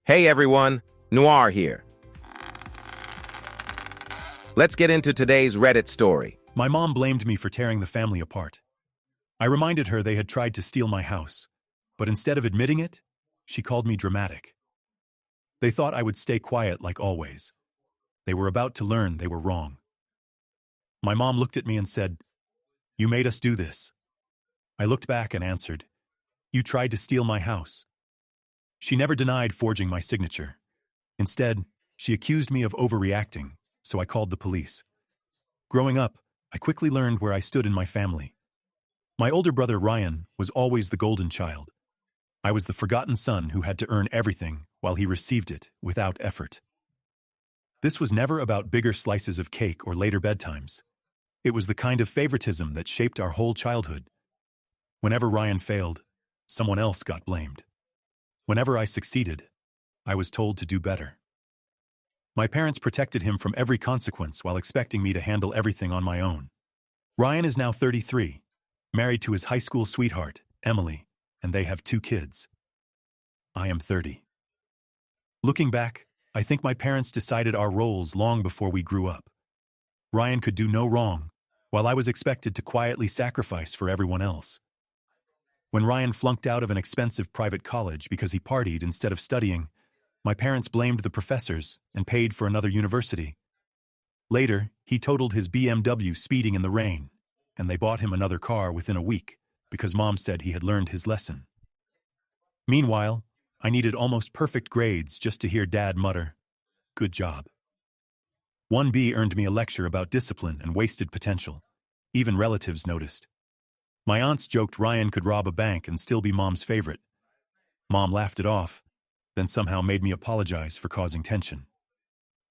Hey everyone, Noir here. Let's get into today's Reddit story. My mom blamed me for tearing the family apart. I reminded her they had tried to steal my house, but instead of admitting it, she called me dramatic. They thought I would stay quiet like always. They were about to learn they were wrong. My mom looked at me and said, "You made us do this." I looked back and answered, "You tried to steal my house." She never denied forging my signature. Instead, she accused me of overreacting, so I called the police. Growing up, I quickly learned where I stood in my family. My older brother Ryan was always the golden child. I was the forgotten son who had to earn everything while he received it without effort. This was never about bigger slices of cake or later bedtimes. It was the kind of favoritism that shaped our whole childhood. Whenever Ryan failed, someone else got blamed. Whenever I succeeded, I was told to do better. My parents protected him from every consequence while expecting me to handle everything on my own. Ryan is now 33, married to his high school sweetheart, Emily, and they have 2 kids. I am 30. Looking back, I think my parents decided our roles long before we grew up. Ryan could do no wrong, while I was expected to quietly sacrifice for everyone else. When Ryan flunked out of an expensive private college because he partied instead of studying, my parents blamed the professors and paid for another university. Later, he totaled his BMW speeding in the rain, and they bought him another car within a week because Mom said he had learned his lesson. Meanwhile, I needed almost perfect grades just to hear Dad mutter, "Good job." 1B earned me a lecture about discipline and wasted potential. Even relatives noticed. My aunts joked Ryan could rob a bank and still be Mom's favorite. Mom laughed it off, then somehow made me apologize for causing tension.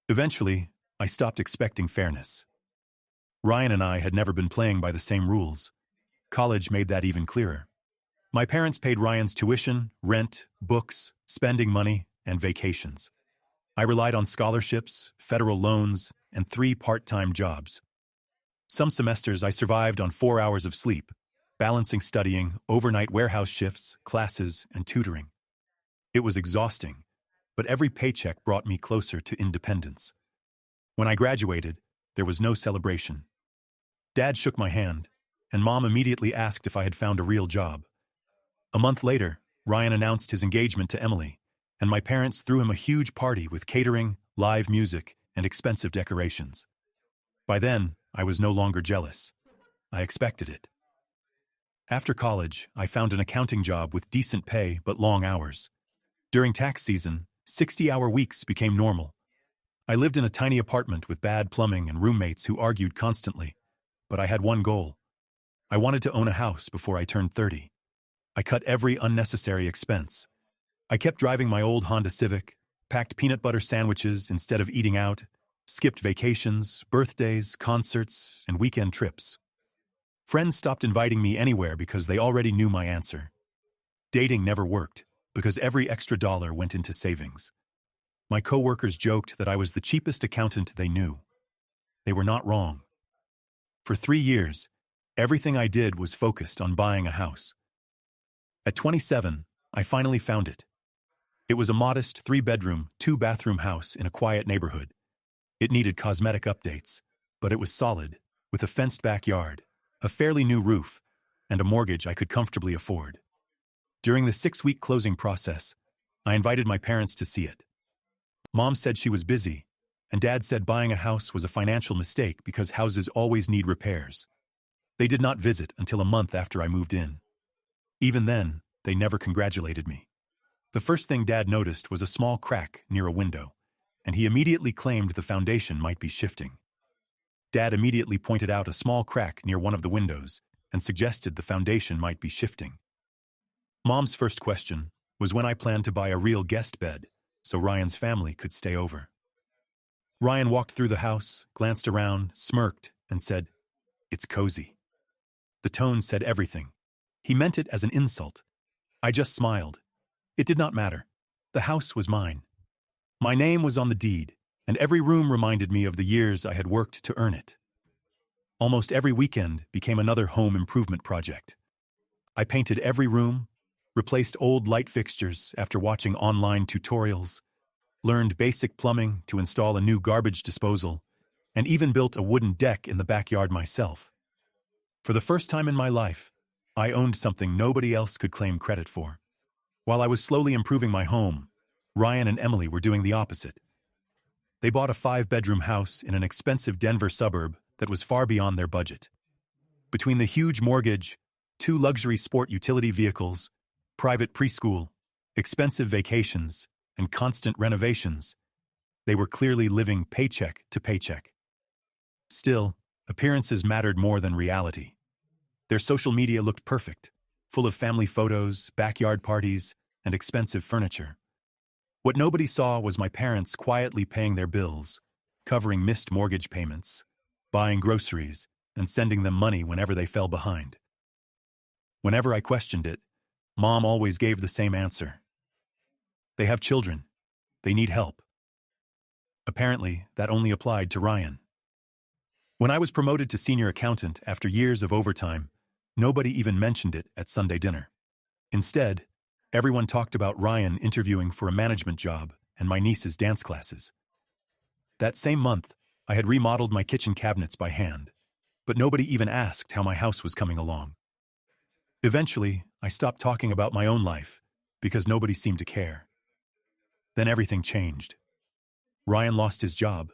Eventually, I stopped expecting fairness. Ryan and I had never been playing by the same rules. College made that even clearer. My parents paid Ryan's tuition, rent, books, spending money, and vacations. I relied on scholarships, federal loans, and 3 part-time jobs. Some semesters I survived on 4 hours of sleep, balancing studying, overnight warehouse shifts, classes, and tutoring. It was exhausting, but every paycheck brought me closer to independence. When I graduated, there was no celebration. Dad shook my hand, and Mom immediately asked if I had found a real job. A month later, Ryan announced his engagement to Emily, and my parents threw him a huge party with catering, live music, and expensive decorations. By then, I was no longer jealous. I expected it. After college, I found an accounting job with decent pay but long hours. During tax season, 60-hour weeks became normal. I lived in a tiny apartment with bad plumbing and roommates who argued constantly, but I had one goal. I wanted to own a house before I turned 30. I cut every unnecessary expense. I kept driving my old Honda Civic, packed peanut butter sandwiches instead of eating out, skipped vacations, birthdays, concerts, and weekend trips. Friends stopped inviting me anywhere because they already knew my answer. Dating never worked because every extra dollar went into savings. My coworkers joked that I was the cheapest accountant they knew. They were not wrong. For 3 years, everything I did was focused on buying a house. At 27, I finally found it. It was a modest 3-bedroom, 2-bathroom house in a quiet neighborhood. It needed cosmetic updates, but it was solid, with a fenced backyard, a fairly new roof, and a mortgage I could comfortably afford. During the 6-week closing process, I invited my parents to see it. Mom said she was busy, and Dad said buying a house was a financial mistake because houses always need repairs. They did not visit until a month after I moved in. Even then, they never congratulated me. The first thing Dad noticed was a small crack near a window, and he immediately claimed the foundation might be shifting. Dad immediately pointed out a small crack near one of the windows and suggested the foundation might be shifting. Mom's first question was when I planned to buy a real guest bed so Ryan's family could stay over. Ryan walked through the house, glanced around, smirked, and said, "It's cozy." The tone said everything. He meant it as an insult. I just smiled. It did not matter. The house was mine. My name was on the deed, and every room reminded me of the years I had worked to earn it. Almost every weekend became another home improvement project. I painted every room, replaced old light fixtures after watching online tutorials, learned basic plumbing to install a new garbage disposal, and even built a wooden deck in the backyard myself. For the first time in my life, I owned something nobody else could claim credit for. While I was slowly improving my home, Ryan and Emily were doing the opposite. They bought a 5-bedroom house in an expensive Denver suburb that was far beyond their budget. Between the huge mortgage, 2 luxury sport utility vehicles, private preschool, expensive vacations, and constant renovations, they were clearly living paycheck to paycheck. Still, appearances mattered more than reality. Their social media looked perfect, full of family photos, backyard parties, and expensive furniture. What nobody saw was my parents quietly paying their bills, covering missed mortgage payments, buying groceries, and sending them money whenever they fell behind. Whenever I questioned it, Mom always gave the same answer. They have children. They need help. Apparently, that only applied to Ryan. When I was promoted to senior accountant after years of overtime, nobody even mentioned it at Sunday dinner. Instead, everyone talked about Ryan interviewing for a management job and my niece's dance classes. That same month, I had remodeled my kitchen cabinets by hand, but nobody even asked how my house was coming along. Eventually, I stopped talking about my own life because nobody seemed to care. Then everything changed. Ryan lost his job.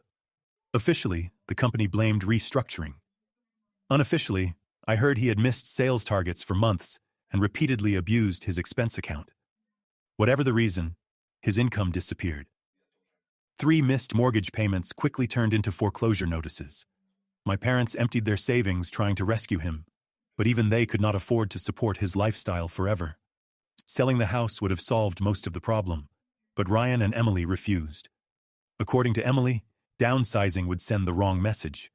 Officially, the company blamed restructuring. Unofficially, I heard he had missed sales targets for months and repeatedly abused his expense account. Whatever the reason, his income disappeared. 3 missed mortgage payments quickly turned into foreclosure notices. My parents emptied their savings trying to rescue him, but even they could not afford to support his lifestyle forever. Selling the house would have solved most of the problem, but Ryan and Emily refused. According to Emily, downsizing would send the wrong message.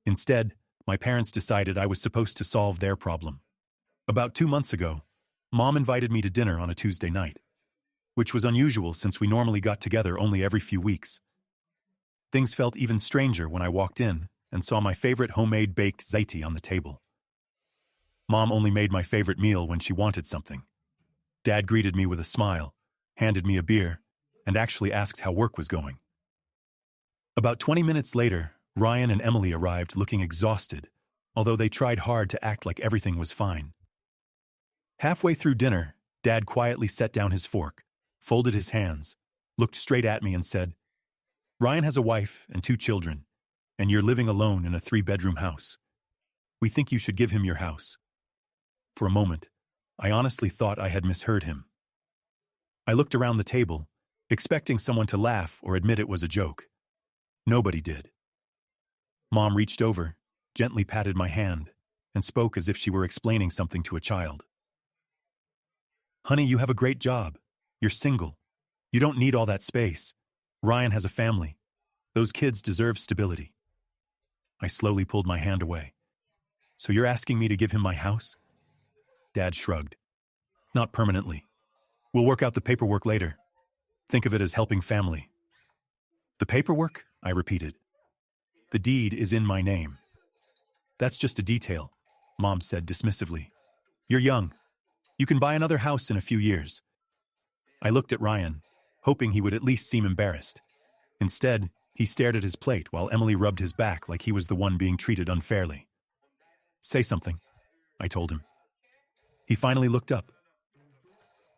Instead, my parents decided I was supposed to solve their problem. About 2 months ago, Mom invited me to dinner on a Tuesday night, which was unusual since we normally got together only every few weeks. Things felt even stranger when I walked in and saw my favorite homemade baked ziti on the table. Mom only made my favorite meal when she wanted something. Dad greeted me with a smile, handed me a beer, and actually asked how work was going. About 20 minutes later, Ryan and Emily arrived looking exhausted, although they tried hard to act like everything was fine. Halfway through dinner, Dad quietly set down his fork, folded his hands, looked straight at me and said, "Ryan has a wife and 2 children, and you're living alone in a 3-bedroom house. We think you should give him your house." For a moment, I honestly thought I had misheard him. I looked around the table, expecting someone to laugh or admit it was a joke. Nobody did. Mom reached over, gently patted my hand, and spoke as if she were explaining something to a child. "Honey, you have a great job. You're single. You don't need all that space. Ryan has a family. Those kids deserve stability." I slowly pulled my hand away. "So you're asking me to give him my house?" Dad shrugged. "Not permanently. We'll work out the paperwork later. Think of it as helping family." "The paperwork?" I repeated. "The deed is in my name." "That's just a detail," Mom said dismissively. "You're young. You can buy another house in a few years." I looked at Ryan, hoping he would at least seem embarrassed. Instead, he stared at his plate while Emily rubbed his back like he was the one being treated unfairly. "Say something," I told him. He finally looked up.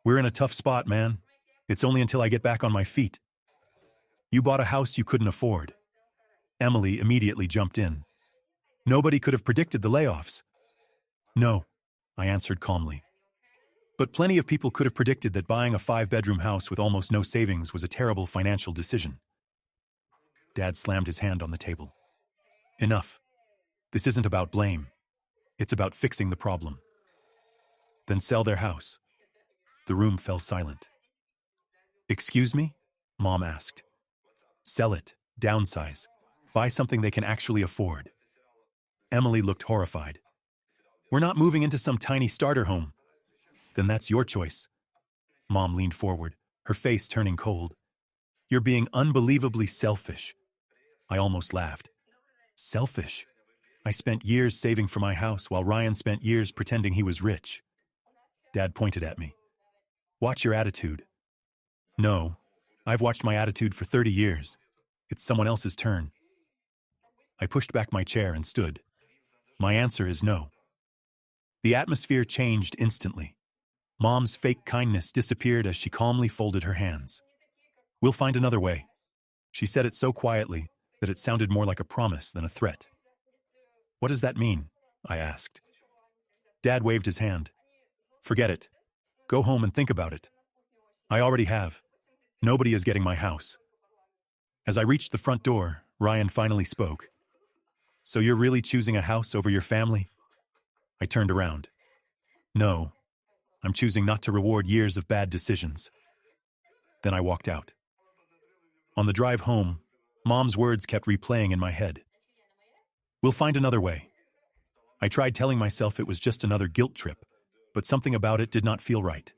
"We're in a tough spot, man. It's only until I get back on my feet." "You bought a house you couldn't afford." Emily immediately jumped in. "Nobody could have predicted the layoffs." "No," I answered calmly. "But plenty of people could have predicted that buying a 5-bedroom house with almost no savings was a terrible financial decision." Dad slammed his hand on the table. "Enough. This isn't about blame. It's about fixing the problem." "Then sell their house." The room fell silent. "Excuse me?" Mom asked. "Sell it, downsize, buy something they can actually afford." Emily looked horrified. "We're not moving into some tiny starter home." "Then that's your choice." Mom leaned forward, her face turning cold. "You're being unbelievably selfish." I almost laughed. Selfish? I spent years saving for my house while Ryan spent years pretending he was rich. Dad pointed at me. "Watch your attitude." "No, I've watched my attitude for 30 years. It's someone else's turn. I pushed back my chair and stood. My answer is no. The atmosphere changed instantly. Mom's fake kindness disappeared as she calmly folded her hands. We'll find another way. She said it so quietly that it sounded more like a promise than a threat. What does that mean? I asked. Dad waved his hand. Forget it. Go home and think about it. I already have. Nobody is getting my house. As I reached the front door, Ryan finally spoke. So you're really choosing a house over your family? I turned around. No, I'm choosing not to reward years of bad decisions. Then I walked out. On the drive home, Mom's words kept replaying in my head. We'll find another way. I tried telling myself it was just another guilt trip, but something about it did not feel right.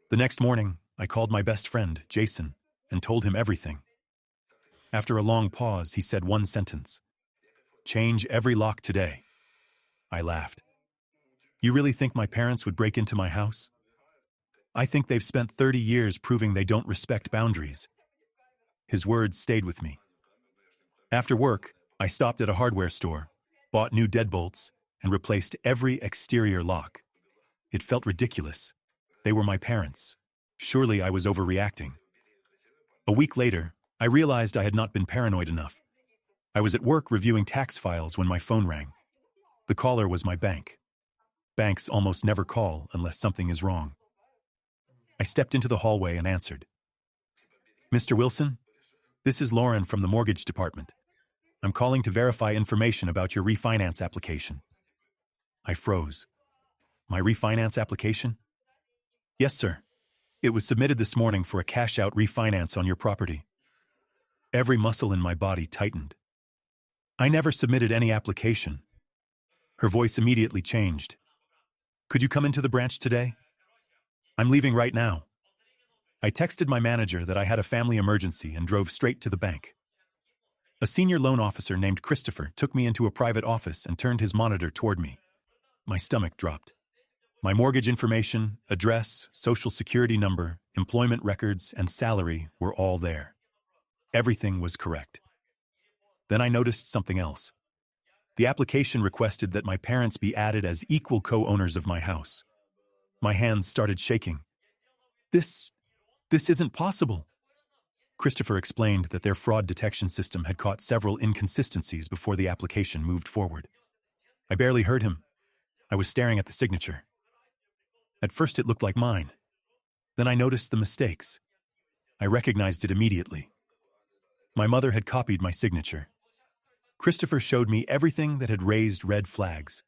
The next morning, I called my best friend, Jason, and told him everything. After a long pause, he said one sentence. Change every lock today. I laughed. You really think my parents would break into my house? I think they've spent 30 years proving they don't respect boundaries. His words stayed with me. After work, I stopped at a hardware store, bought new deadbolts, and replaced every exterior lock. It felt ridiculous. They were my parents. Surely I was overreacting. A week later, I realized I had not been paranoid enough. I was at work reviewing tax files when my phone rang. The caller was my bank. Banks almost never call unless something is wrong. I stepped into the hallway and answered. Mr. Wilson, this is Lauren from the mortgage department. I'm calling to verify information about your refinance application. I froze. My refinance application? Yes, sir. It was submitted this morning for a cash-out refinance on your property. Every muscle in my body tightened. I never submitted any application. Her voice immediately changed. Could you come into the branch today? I'm leaving right now. I texted my manager that I had a family emergency and drove straight to the bank. A senior loan officer named Christopher took me into a private office and turned his monitor toward me. My stomach dropped. My mortgage information, address, social security number, employment records, and salary were all there. Everything was correct. Then I noticed something else. The application requested that my parents be added as equal co-owners of my house. My hands started shaking. This isn't possible. Christopher explained that their fraud detection system had caught several inconsistencies before the application moved forward. I barely heard him. I was staring at the signature. At first it looked like mine. Then I noticed the mistakes. I recognized it immediately. My mother had copied my signature. Christopher showed me everything that had raised red flags.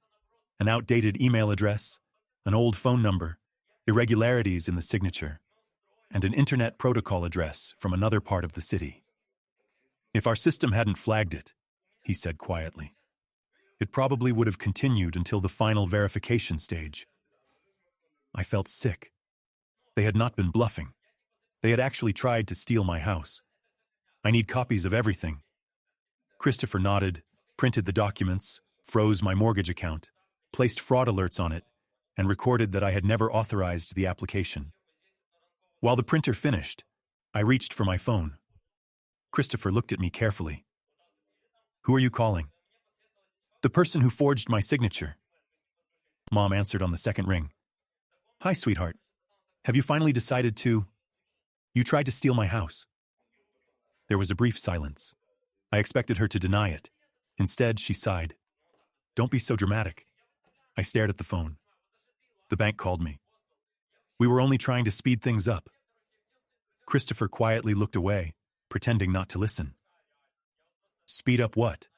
An outdated email address, an old phone number, irregularities in the signature, and an internet protocol address from another part of the city. If our system hadn't flagged it, he said quietly, it probably would have continued until the final verification stage. I felt sick. They had not been bluffing. They had actually tried to steal my house. I need copies of everything. Christopher nodded, printed the documents, froze my mortgage account, placed fraud alerts on it, and recorded that I had never authorized the application. While the printer finished, I reached for my phone. Christopher looked at me carefully. Who are you calling? The person who forged my signature. Mom answered on the second ring. Hi, sweetheart. Have you finally decided to... You tried to steal my house. There was a brief silence. I expected her to deny it. Instead, she sighed. Don't be so dramatic. I stared at the phone. The bank called me. We were only trying to speed things up. Christopher quietly looked away, pretending not to listen. Speed up what?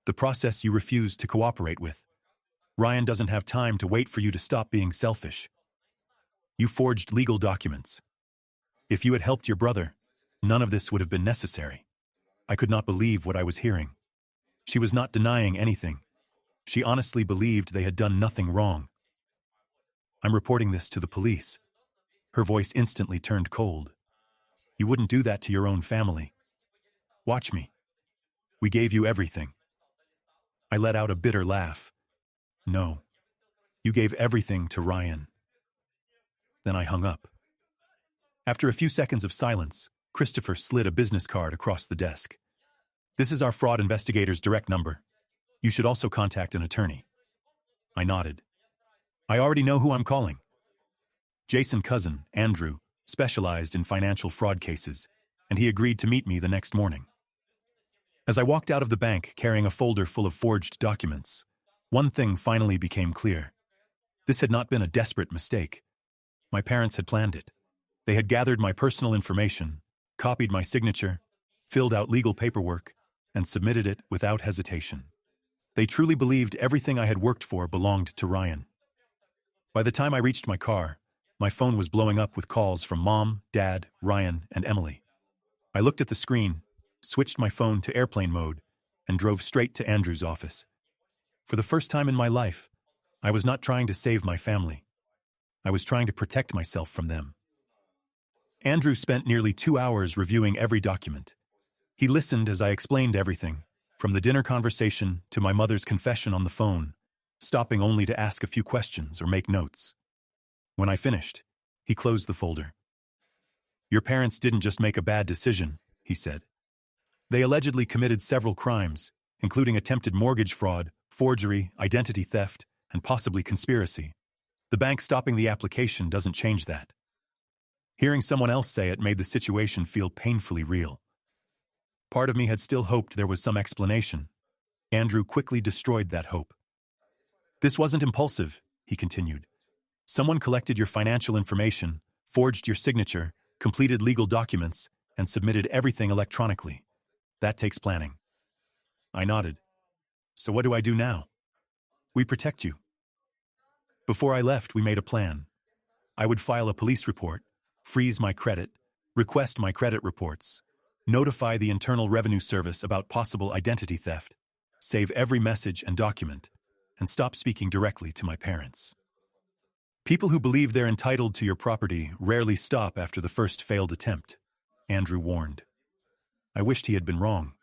The process you refused to cooperate with. Ryan doesn't have time to wait for you to stop being selfish. You forged legal documents. If you had helped your brother, none of this would have been necessary. I could not believe what I was hearing. She was not denying anything. She honestly believed they had done nothing wrong. I'm reporting this to the police. Her voice instantly turned cold. You wouldn't do that to your own family. Watch me. We gave you everything. I let out a bitter laugh. No. You gave everything to Ryan. Then I hung up. After a few seconds of silence, Christopher slid a business card across the desk. "This is our fraud investigator's direct number. You should also contact an attorney." I nodded. "I already know who I'm calling." Jason's cousin, Andrew, specialized in financial fraud cases, and he agreed to meet me the next morning. As I walked out of the bank carrying a folder full of forged documents, one thing finally became clear. This had not been a desperate mistake. My parents had planned it. They had gathered my personal information, copied my signature, filled out legal paperwork, and submitted it without hesitation. They truly believed everything I had worked for belonged to Ryan. By the time I reached my car, my phone was blowing up with calls from Mom, Dad, Ryan, and Emily. I looked at the screen, switched my phone to airplane mode, and drove straight to Andrew's office. For the first time in my life, I was not trying to save my family. I was trying to protect myself from them. Andrew spent nearly 2 hours reviewing every document. He listened as I explained everything, from the dinner conversation to my mother's confession on the phone, stopping only to ask a few questions or make notes. When I finished, he closed the folder. "Your parents didn't just make a bad decision," he said. "They allegedly committed several crimes, including attempted mortgage fraud, forgery, identity theft, and possibly conspiracy. The bank stopping the application doesn't change that." Hearing someone else say it made the situation feel painfully real. Part of me had still hoped there was some explanation. Andrew quickly destroyed that hope. "This wasn't impulsive," he continued. "Someone collected your financial information, forged your signature, completed legal documents, and submitted everything electronically. That takes planning." I nodded. "So what do I do now?" "We protect you." Before I left, we made a plan. I would file a police report, freeze my credit, request my credit reports, notify the Internal Revenue Service about possible identity theft, save every message and document, and stop speaking directly to my parents. "People who believe they're entitled to your property rarely stop after the first failed attempt," Andrew warned. I wished he had been wrong.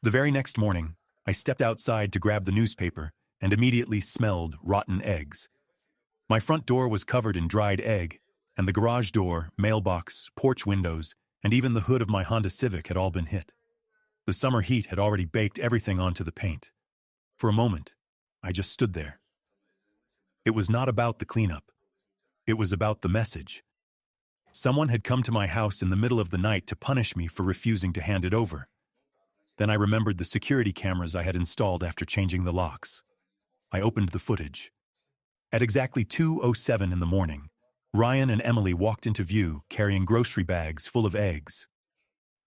The very next morning, I stepped outside to grab the newspaper and immediately smelled rotten eggs. My front door was covered in dried egg, and the garage door, mailbox, porch windows, and even the hood of my Honda Civic had all been hit. The summer heat had already baked everything onto the paint. For a moment, I just stood there. It was not about the cleanup. It was about the message. Someone had come to my house in the middle of the night to punish me for refusing to hand it over. Then I remembered the security cameras I had installed after changing the locks. I opened the footage. At exactly 2:07 in the morning, Ryan and Emily walked into view carrying grocery bags full of eggs.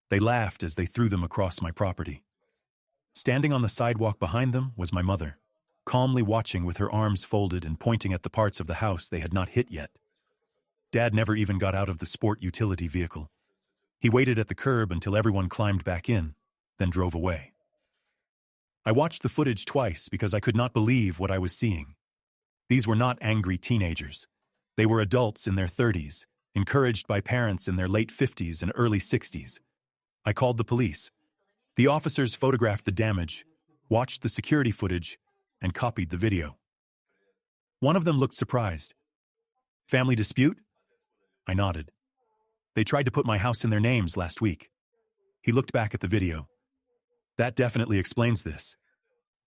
They laughed as they threw them across my property. Standing on the sidewalk behind them was my mother, calmly watching with her arms folded and pointing at the parts of the house they had not hit yet. Dad never even got out of the sport utility vehicle. He waited at the curb until everyone climbed back in, then drove away. I watched the footage twice because I could not believe what I was seeing. These were not angry teenagers. They were adults in their 30s, encouraged by parents in their late 50s and early 60s. I called the police. The officers photographed the damage, watched the security footage, and copied the video. One of them looked surprised. "Family dispute?" I nodded. "They tried to put my house in their names last week." He looked back at the video. "That definitely explains this.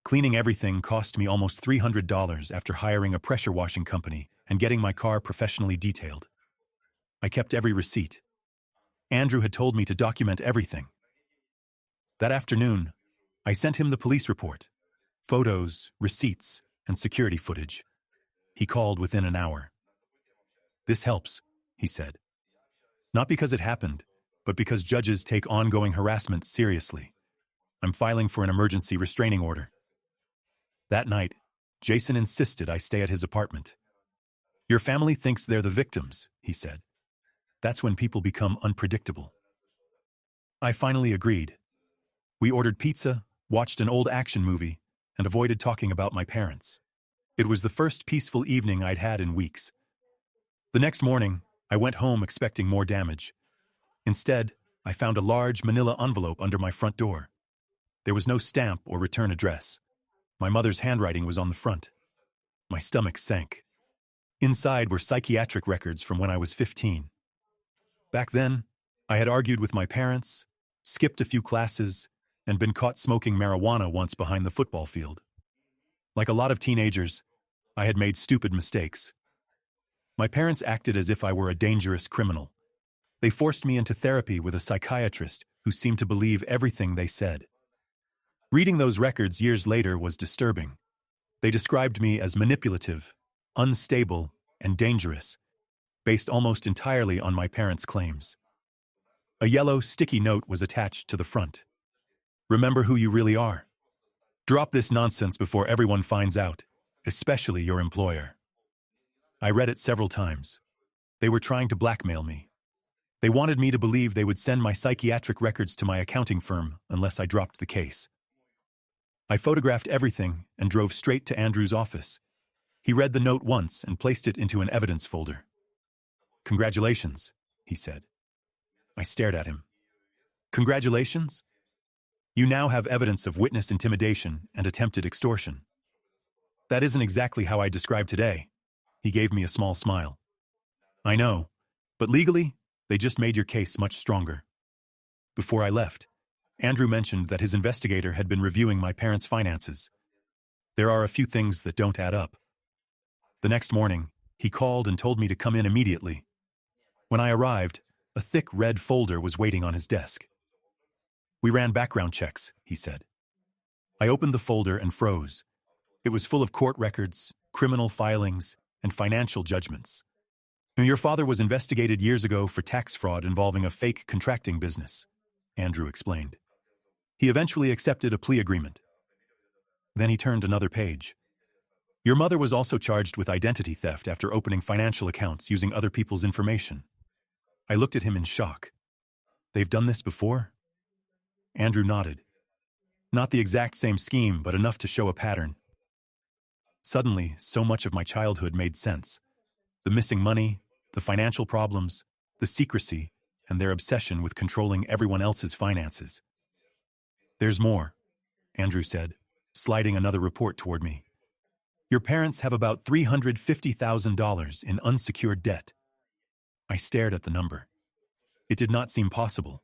Cleaning everything cost me almost $300 after hiring a pressure washing company and getting my car professionally detailed. I kept every receipt. Andrew had told me to document everything. That afternoon, I sent him the police report, photos, receipts, and security footage. He called within an hour. "This helps," he said. "Not because it happened, but because judges take ongoing harassment seriously. I'm filing for an emergency restraining order." That night, Jason insisted I stay at his apartment. "Your family thinks they're the victims," he said. "That's when people become unpredictable." I finally agreed. We ordered pizza, watched an old action movie, and avoided talking about my parents. It was the first peaceful evening I'd had in weeks. The next morning, I went home expecting more damage. Instead, I found a large manila envelope under my front door. There was no stamp or return address. My mother's handwriting was on the front. My stomach sank. Inside were psychiatric records from when I was 15. Back then, I had argued with my parents, skipped a few classes, and been caught smoking marijuana once behind the football field. Like a lot of teenagers, I had made stupid mistakes. My parents acted as if I were a dangerous criminal. They forced me into therapy with a psychiatrist who seemed to believe everything they said. Reading those records years later was disturbing. They described me as manipulative, unstable, and dangerous, based almost entirely on my parents' claims. A yellow, sticky note was attached to the front. Remember who you really are. Drop this nonsense before everyone finds out, especially your employer. I read it several times. They were trying to blackmail me. They wanted me to believe they would send my psychiatric records to my accounting firm unless I dropped the case. I photographed everything and drove straight to Andrew's office. He read the note once and placed it into an evidence folder. "Congratulations," he said. I stared at him. "Congratulations? You now have evidence of witness intimidation and attempted extortion." "That isn't exactly how I describe today." He gave me a small smile. "I know, but legally, they just made your case much stronger." Before I left, Andrew mentioned that his investigator had been reviewing my parents' finances. There are a few things that don't add up. The next morning, he called and told me to come in immediately. When I arrived, a thick red folder was waiting on his desk. "We ran background checks," he said. I opened the folder and froze. It was full of court records, criminal filings, and financial judgments. "Your father was investigated years ago for tax fraud involving a fake contracting business," Andrew explained. "He eventually accepted a plea agreement." Then he turned another page. "Your mother was also charged with identity theft after opening financial accounts using other people's information." I looked at him in shock. "They've done this before?" Andrew nodded. "Not the exact same scheme, but enough to show a pattern." Suddenly, so much of my childhood made sense. The missing money, the financial problems, the secrecy, and their obsession with controlling everyone else's finances. "There's more," Andrew said, sliding another report toward me. "Your parents have about $350,000 in unsecured debt." I stared at the number. It did not seem possible.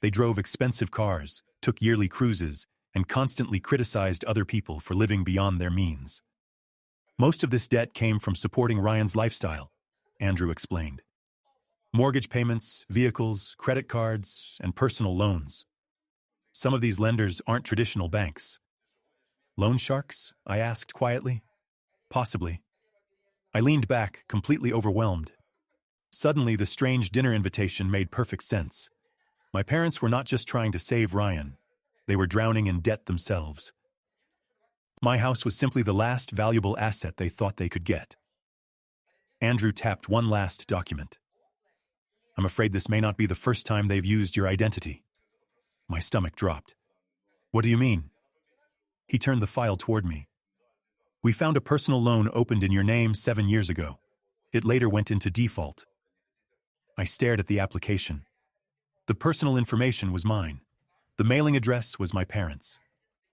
They drove expensive cars, took yearly cruises, and constantly criticized other people for living beyond their means. "Most of this debt came from supporting Ryan's lifestyle," Andrew explained. "Mortgage payments, vehicles, credit cards, and personal loans. Some of these lenders aren't traditional banks." "Loan sharks?" I asked quietly. "Possibly." I leaned back, completely overwhelmed. Suddenly, the strange dinner invitation made perfect sense. My parents were not just trying to save Ryan. They were drowning in debt themselves. My house was simply the last valuable asset they thought they could get. Andrew tapped one last document. "I'm afraid this may not be the first time they've used your identity." My stomach dropped. "What do you mean?" He turned the file toward me. "We found a personal loan opened in your name 7 years ago. It later went into default." I stared at the application. The personal information was mine. The mailing address was my parents'.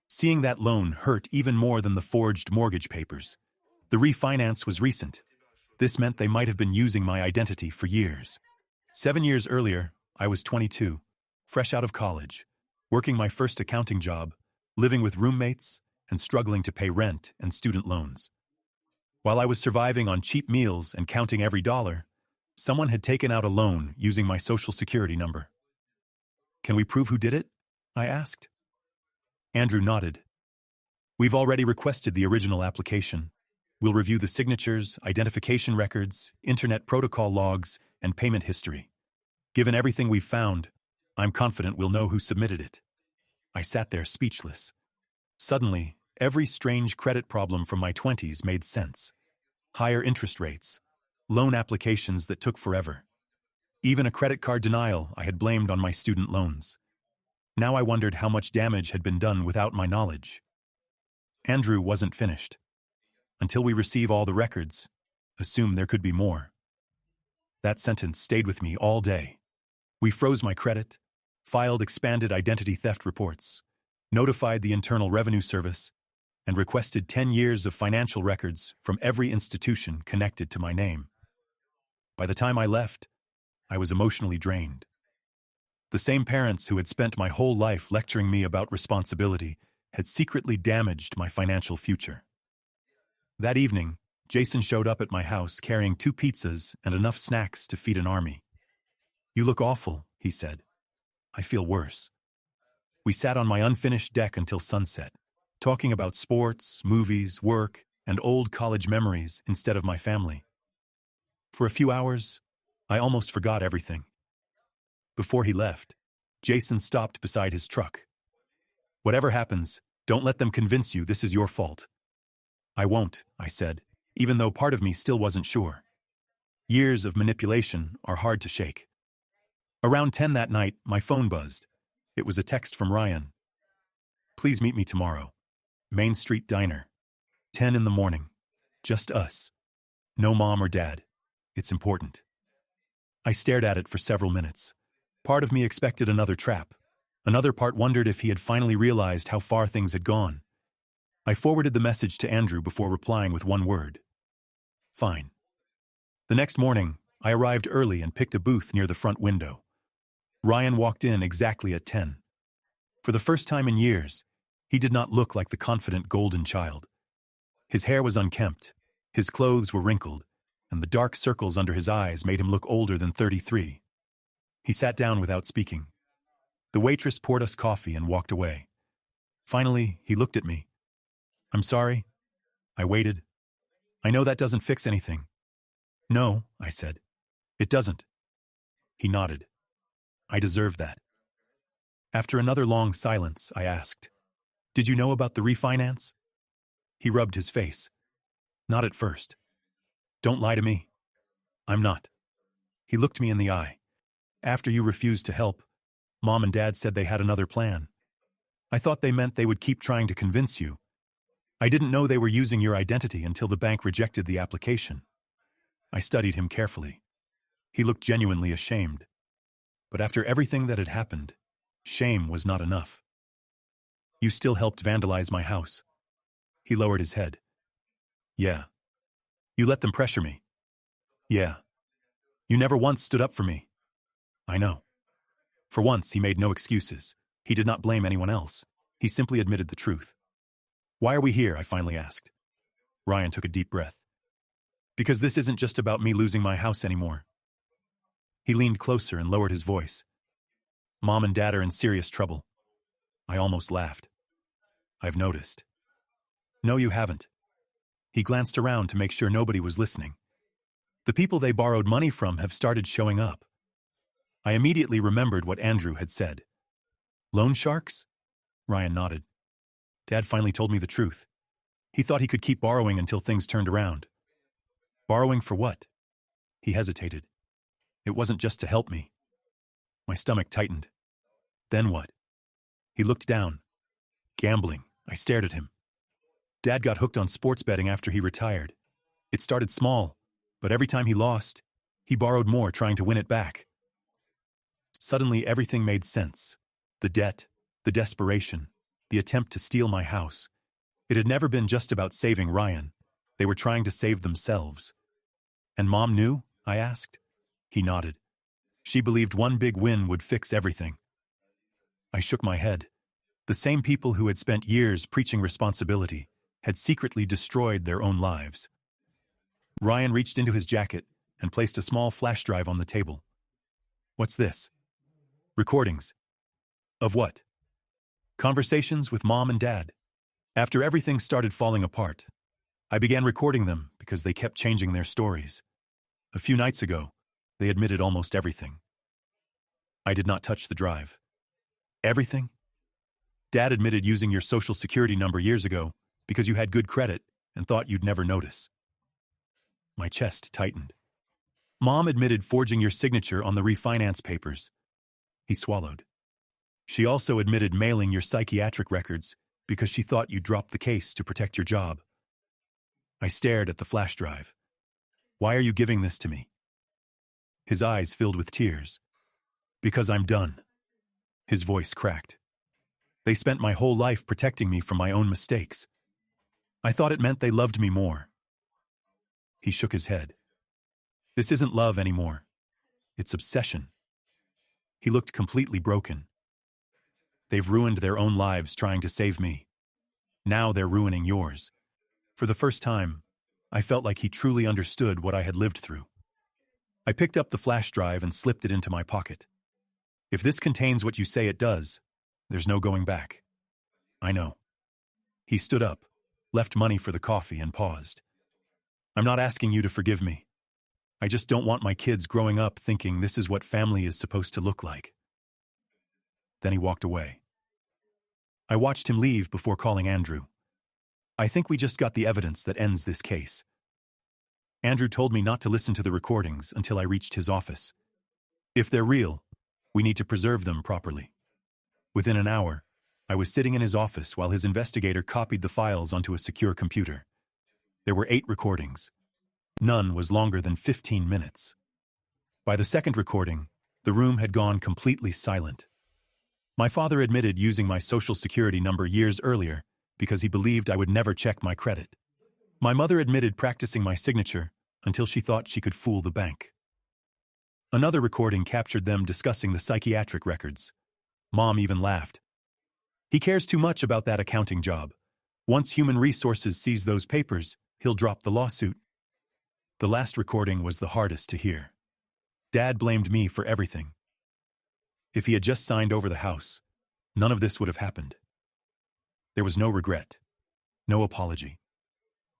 Seeing that loan hurt even more than the forged mortgage papers. The refinance was recent. This meant they might have been using my identity for years. 7 years earlier, I was 22, fresh out of college, working my first accounting job, living with roommates, and struggling to pay rent and student loans. While I was surviving on cheap meals and counting every dollar, someone had taken out a loan using my social security number. "Can we prove who did it?" I asked. Andrew nodded. "We've already requested the original application. We'll review the signatures, identification records, internet protocol logs, and payment history. Given everything we've found, I'm confident we'll know who submitted it." I sat there speechless. Suddenly, every strange credit problem from my 20s made sense. Higher interest rates, loan applications that took forever. Even a credit card denial I had blamed on my student loans. Now I wondered how much damage had been done without my knowledge. Andrew wasn't finished. "Until we receive all the records, assume there could be more." That sentence stayed with me all day. We froze my credit, filed expanded identity theft reports, notified the Internal Revenue Service, and requested 10 years of financial records from every institution connected to my name. By the time I left, I was emotionally drained. The same parents who had spent my whole life lecturing me about responsibility had secretly damaged my financial future. That evening, Jason showed up at my house carrying 2 pizzas and enough snacks to feed an army. "You look awful," he said. "I feel worse." We sat on my unfinished deck until sunset, talking about sports, movies, work, and old college memories instead of my family. For a few hours, I almost forgot everything. Before he left, Jason stopped beside his truck. "Whatever happens, don't let them convince you this is your fault." "I won't," I said, even though part of me still wasn't sure. Years of manipulation are hard to shake. Around 10 that night, my phone buzzed. It was a text from Ryan. "Please meet me tomorrow. Main Street Diner. 10 in the morning. Just us. No mom or dad. It's important." I stared at it for several minutes. Part of me expected another trap. Another part wondered if he had finally realized how far things had gone. I forwarded the message to Andrew before replying with one word. "Fine." The next morning, I arrived early and picked a booth near the front window. Ryan walked in exactly at 10. For the first time in years, he did not look like the confident golden child. His hair was unkempt, his clothes were wrinkled, and the dark circles under his eyes made him look older than 33. He sat down without speaking. The waitress poured us coffee and walked away. Finally, he looked at me. "I'm sorry." I waited. "I know that doesn't fix anything." "No," I said. "It doesn't." He nodded. "I deserve that." After another long silence, I asked, "Did you know about the refinance?" He rubbed his face. "Not at first." "Don't lie to me." "I'm not." He looked me in the eye. "After you refused to help, Mom and Dad said they had another plan. I thought they meant they would keep trying to convince you. I didn't know they were using your identity until the bank rejected the application." I studied him carefully. He looked genuinely ashamed. But after everything that had happened, shame was not enough. "You still helped vandalize my house." He lowered his head. "Yeah." "You let them pressure me." "Yeah." "You never once stood up for me." "I know." For once, he made no excuses. He did not blame anyone else. He simply admitted the truth. "Why are we here?" I finally asked. Ryan took a deep breath. "Because this isn't just about me losing my house anymore." He leaned closer and lowered his voice. "Mom and Dad are in serious trouble." I almost laughed. "I've noticed." "No, you haven't." He glanced around to make sure nobody was listening. "The people they borrowed money from have started showing up." I immediately remembered what Andrew had said. "Loan sharks?" Ryan nodded. "Dad finally told me the truth. He thought he could keep borrowing until things turned around." "Borrowing for what?" He hesitated. "It wasn't just to help me." My stomach tightened. "Then what?" He looked down. "Gambling." I stared at him. "Dad got hooked on sports betting after he retired. It started small, but every time he lost, he borrowed more trying to win it back." Suddenly, everything made sense. The debt, the desperation, the attempt to steal my house. It had never been just about saving Ryan. They were trying to save themselves. "And Mom knew?" I asked. He nodded. "She believed one big win would fix everything." I shook my head. The same people who had spent years preaching responsibility had secretly destroyed their own lives. Ryan reached into his jacket and placed a small flash drive on the table. "What's this?" "Recordings." "Of what?" "Conversations with Mom and Dad. After everything started falling apart, I began recording them because they kept changing their stories. A few nights ago, they admitted almost everything." I did not touch the drive. "Everything?" "Dad admitted using your social security number years ago because you had good credit and thought you'd never notice." My chest tightened. "Mom admitted forging your signature on the refinance papers." He swallowed. "She also admitted mailing your psychiatric records because she thought you dropped the case to protect your job." I stared at the flash drive. "Why are you giving this to me?" His eyes filled with tears. "Because I'm done." His voice cracked. "They spent my whole life protecting me from my own mistakes. I thought it meant they loved me more." He shook his head. "This isn't love anymore. its obsession. He looked completely broken. They've ruined their own lives trying to save me. Now they're ruining yours. For the first time, I felt like he truly understood what I had lived through. I picked up the flash drive and slipped it into my pocket. If this contains what you say it does, there's no going back. I know. He stood up, left money for the coffee, and paused. I'm not asking you to forgive me. I just don't want my kids growing up thinking this is what family is supposed to look like. Then he walked away. I watched him leave before calling Andrew. I think we just got the evidence that ends this case. Andrew told me not to listen to the recordings until I reached his office. If they're real, we need to preserve them properly. Within an hour, I was sitting in his office while his investigator copied the files onto a secure computer. There were 8 recordings. None was longer than 15 minutes. By the second recording, the room had gone completely silent. My father admitted using my social security number years earlier because he believed I would never check my credit. My mother admitted practicing my signature until she thought she could fool the bank. Another recording captured them discussing the psychiatric records. Mom even laughed. He cares too much about that accounting job. Once Human Resources sees those papers, he'll drop the lawsuit. The last recording was the hardest to hear. Dad blamed me for everything. If he had just signed over the house, none of this would have happened. There was no regret, no apology,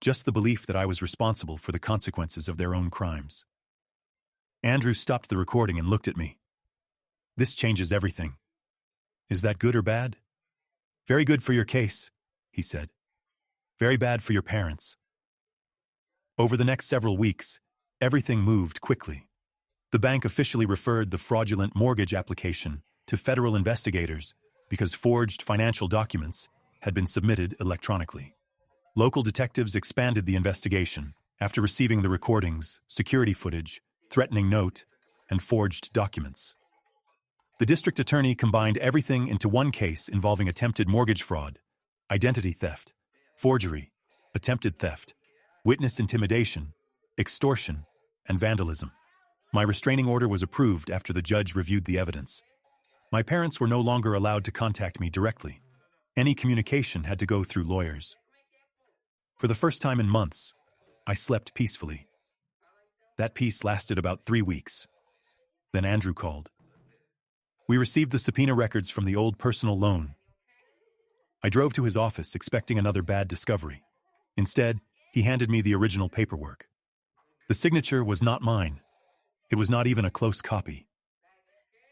just the belief that I was responsible for the consequences of their own crimes. Andrew stopped the recording and looked at me. This changes everything. Is that good or bad? Very good for your case, he said. Very bad for your parents. Over the next several weeks, everything moved quickly. The bank officially referred the fraudulent mortgage application to federal investigators because forged financial documents had been submitted electronically. Local detectives expanded the investigation after receiving the recordings, security footage, threatening note, and forged documents. The district attorney combined everything into one case involving attempted mortgage fraud, identity theft, forgery, attempted theft, witness intimidation, extortion, and vandalism. My restraining order was approved after the judge reviewed the evidence. My parents were no longer allowed to contact me directly. Any communication had to go through lawyers. For the first time in months, I slept peacefully. That peace lasted about 3 weeks. Then Andrew called. We received the subpoena records from the old personal loan. I drove to his office expecting another bad discovery. Instead, he handed me the original paperwork. The signature was not mine. It was not even a close copy.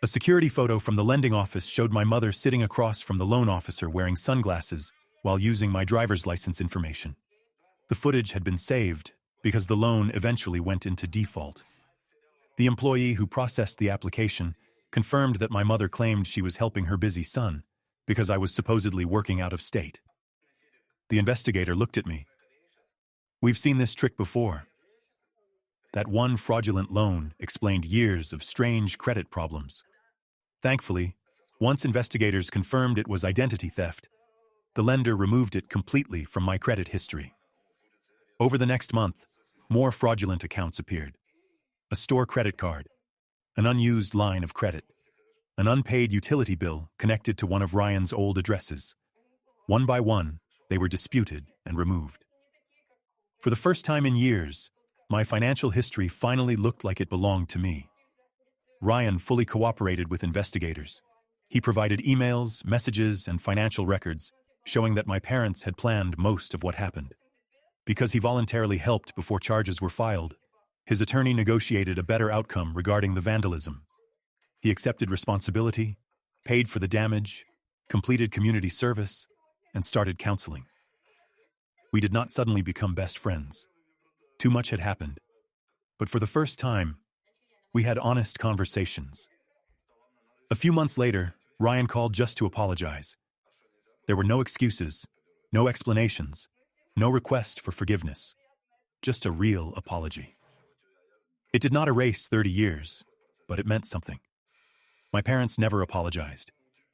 A security photo from the lending office showed my mother sitting across from the loan officer wearing sunglasses while using my driver's license information. The footage had been saved because the loan eventually went into default. The employee who processed the application confirmed that my mother claimed she was helping her busy son because I was supposedly working out of state. The investigator looked at me. We've seen this trick before. That one fraudulent loan explained years of strange credit problems. Thankfully, once investigators confirmed it was identity theft, the lender removed it completely from my credit history. Over the next month, more fraudulent accounts appeared. A store credit card, an unused line of credit, an unpaid utility bill connected to one of Ryan's old addresses. One by one, they were disputed and removed. For the first time in years, my financial history finally looked like it belonged to me. Ryan fully cooperated with investigators. He provided emails, messages, and financial records showing that my parents had planned most of what happened. Because he voluntarily helped before charges were filed, his attorney negotiated a better outcome regarding the vandalism. He accepted responsibility, paid for the damage, completed community service, and started counseling. We did not suddenly become best friends. Too much had happened. But for the first time, we had honest conversations. A few months later, Ryan called just to apologize. There were no excuses, no explanations, no request for forgiveness. Just a real apology. It did not erase 30 years, but it meant something. My parents never apologized.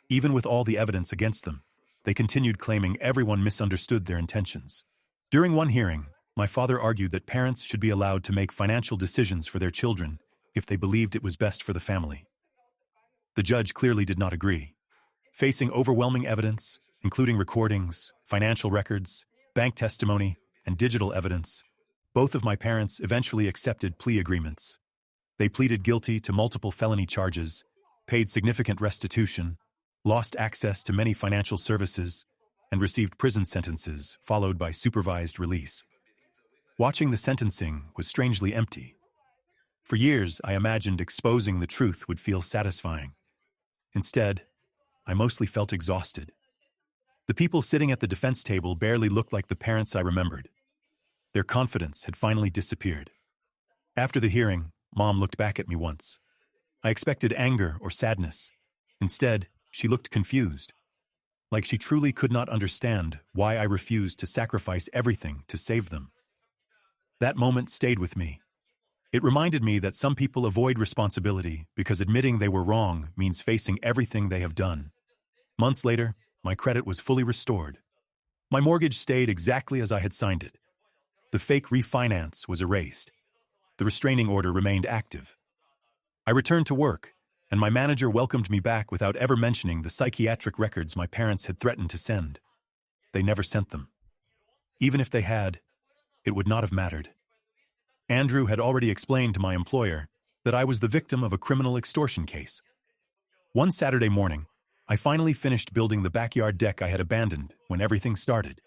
Even with all the evidence against them, they continued claiming everyone misunderstood their intentions. During one hearing, my father argued that parents should be allowed to make financial decisions for their children if they believed it was best for the family. The judge clearly did not agree. Facing overwhelming evidence, including recordings, financial records, bank testimony, and digital evidence, both of my parents eventually accepted plea agreements. They pleaded guilty to multiple felony charges, paid significant restitution, lost access to many financial services, and received prison sentences followed by supervised release. Watching the sentencing was strangely empty. For years, I imagined exposing the truth would feel satisfying. Instead, I mostly felt exhausted. The people sitting at the defense table barely looked like the parents I remembered. Their confidence had finally disappeared. After the hearing, Mom looked back at me once. I expected anger or sadness. Instead, she looked confused, like she truly could not understand why I refused to sacrifice everything to save them. That moment stayed with me. It reminded me that some people avoid responsibility because admitting they were wrong means facing everything they have done. Months later, my credit was fully restored. My mortgage stayed exactly as I had signed it. The fake refinance was erased. The restraining order remained active. I returned to work, and my manager welcomed me back without ever mentioning the psychiatric records my parents had threatened to send. They never sent them. Even if they had, it would not have mattered. Andrew had already explained to my employer that I was the victim of a criminal extortion case. One Saturday morning, I finally finished building the backyard deck I had abandoned when everything started.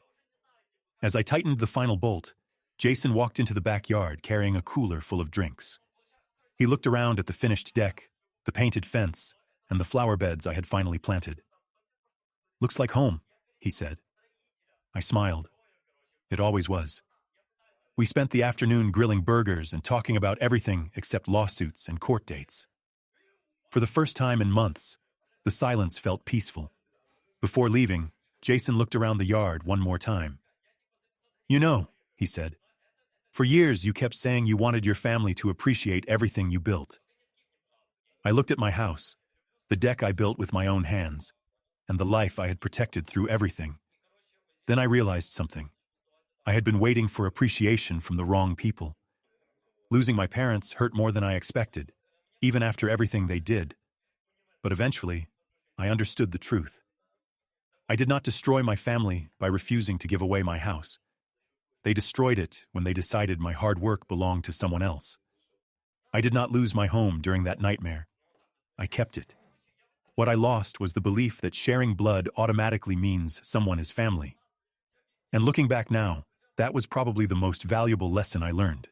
As I tightened the final bolt, Jason walked into the backyard carrying a cooler full of drinks. He looked around at the finished deck, the painted fence, and the flower beds I had finally planted. "Looks like home," he said. I smiled. It always was. We spent the afternoon grilling burgers and talking about everything except lawsuits and court dates. For the first time in months, the silence felt peaceful. Before leaving, Jason looked around the yard one more time. "You know," he said, "for years you kept saying you wanted your family to appreciate everything you built." I looked at my house, the deck I built with my own hands, and the life I had protected through everything. Then I realized something. I had been waiting for appreciation from the wrong people. Losing my parents hurt more than I expected, even after everything they did. But eventually, I understood the truth. I did not destroy my family by refusing to give away my house. They destroyed it when they decided my hard work belonged to someone else. I did not lose my home during that nightmare. I kept it. What I lost was the belief that sharing blood automatically means someone is family. And looking back now, that was probably the most valuable lesson I learned.